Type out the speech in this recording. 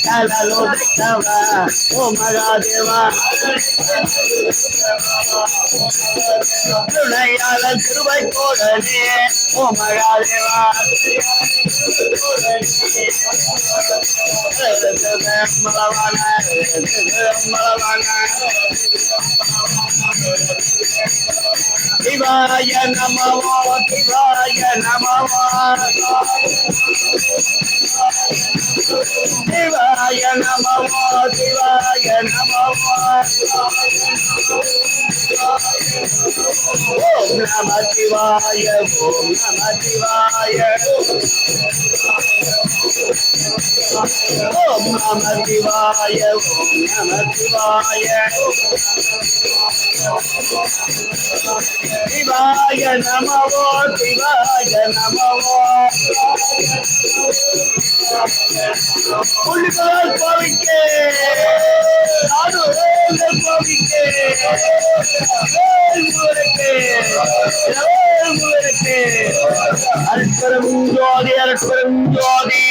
கலலோதக்கவா ஓ மகாதேவா துணையாள திருவை கோடனே ஓ மகாதேவா மலவான சிவாய நமோ சிவாய நமோ சிவாய நமோ சிவாய நமோ ஓம் நம சிவாய ஓம் நம சிவாய ஓம் நம சிவாய ஓம் நம சிவாய சிவாய நமோ சிவாய நமோ புள்ளிகள் கோவிக்கே நாடு கோவிக்கே அற்புதம் ஜோதி அற்புதம் ஜோதி